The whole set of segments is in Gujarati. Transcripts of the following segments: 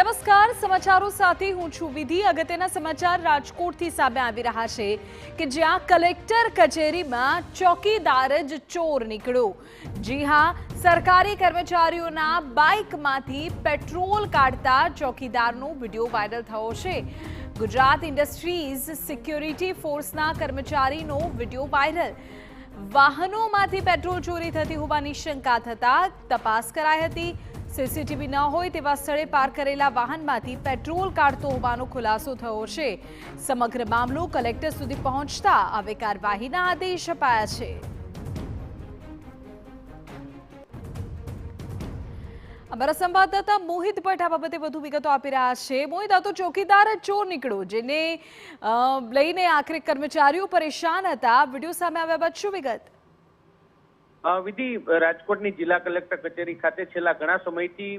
નમસ્કાર સમાચારો સાથે હું છું વિધિ। અગત્યના સમાચાર રાજકોટથી સામે આવી રહ્યા છે કે જ્યાં કલેક્ટર કચેરીમાં ચોકીદાર જ ચોર નીકળ્યો। જી હા, સરકારી કર્મચારીઓના બાઇકમાંથી પેટ્રોલ કાઢતા ચોકીદારનો વિડિયો વાયરલ થયો છે। ગુજરાત ઇન્ડસ્ટ્રીઝ સિક્યોરિટી ફોર્સના કર્મચારીનો વિડિયો વાયરલ। વાહનોમાંથી પેટ્રોલ ચોરી થતી હોવાની શંકા થતા તપાસ કરાઈ હતી। સીસીટીવી ન હોય તેવા સ્થળે પાર્ક કરેલા વાહનમાંથી પેટ્રોલ કાઢતો હોવાનો ખુલાસો થયો છે। સમગ્ર મામલો કલેક્ટર સુધી પહોંચતા હવે કાર્યવાહીના આદેશ અપાયા છે। અમારા સંવાદદાતા મોહિત ભટ્ટ આ બાબતે વધુ વિગતો આપી રહ્યા છે। મોહિત, આ તો ચોકીદાર જ ચોર નીકળ્યો, જેને લઈને આખરે કર્મચારીઓ પરેશાન હતા। વિડીયો સામે આવ્યા બાદ શું વિગત? વિધિ, રાજકોટની જિલ્લા કલેક્ટર કચેરી ખાતે છેલ્લા ઘણા સમયથી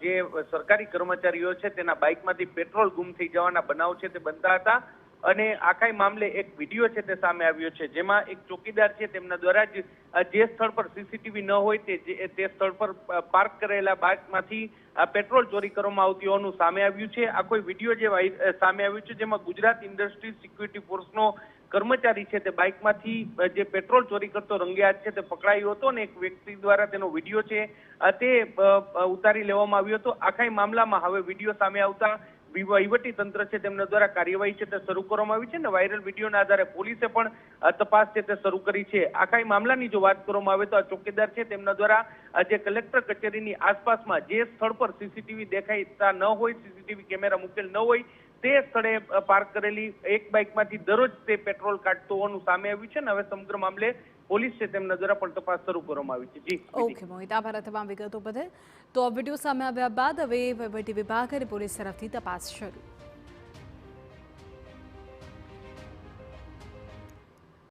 જે સરકારી કર્મચારીઓ છે તેના બાઇકમાંથી પેટ્રોલ ગુમ થઈ જવાના બનાવ છે તે બનતા હતા અને આખા મામલે એક વિડીયો છે તે સામે આવ્યો છે, જેમાં એક ચોકીદાર છે તેમના દ્વારા જ જે સ્થળ પર સીસીટીવી ન હોય તે સ્થળ પર પાર્ક કરેલા બાઇકમાંથી પેટ્રોલ ચોરી કરવામાં આવતી હોવાનું સામે આવ્યું છે। આ કોઈ વિડીયો જે સામે આવ્યું છે જેમાં ગુજરાત ઇન્ડસ્ટ્રીઝ સિક્યુરિટી ફોર્સનો કર્મચારી છે તે બાઇકમાંથી જે પેટ્રોલ ચોરી કરતો રંગે હાથ છે તે પકડાયો હતો અને એક વ્યક્તિ દ્વારા તેનો વિડીયો છે તે ઉતારી લેવામાં આવ્યો હતો। આખા મામલામાં હવે વિડીયો સામે આવતા વહીવટી તંત્ર છે તેમના દ્વારા કાર્યવાહી છે તે શરૂ કરવામાં આવી છે અને વાયરલ વિડીયોના આધારે પોલીસે પણ તપાસ છે તે શરૂ કરી છે। આખા મામલાની જો વાત કરવામાં આવે તો આ ચોકીદાર છે તેમના દ્વારા જે કલેક્ટર કચેરીની આસપાસમાં જે સ્થળ પર સીસીટીવી દેખાતા ન હોય, સીસીટીવી કેમેરા મૂકેલ ન હોય તે સ્થળે પાર્ક કરેલી એક બાઇકમાંથી દરરોજ તે પેટ્રોલ કાઢતો હોવાનું સામે આવ્યું છે અને હવે સમગ્ર મામલે પોલીસ છે તેમના દ્વારા પણ તપાસ શરૂ કરવામાં આવી છે। જી ઓકે મોહિત, આભાર તમામ વિગતો બદલ। તો આ વિડીયો સામે આવ્યા બાદ હવે વહીવટી વિભાગ અને પોલીસ તરફથી તપાસ શરૂ।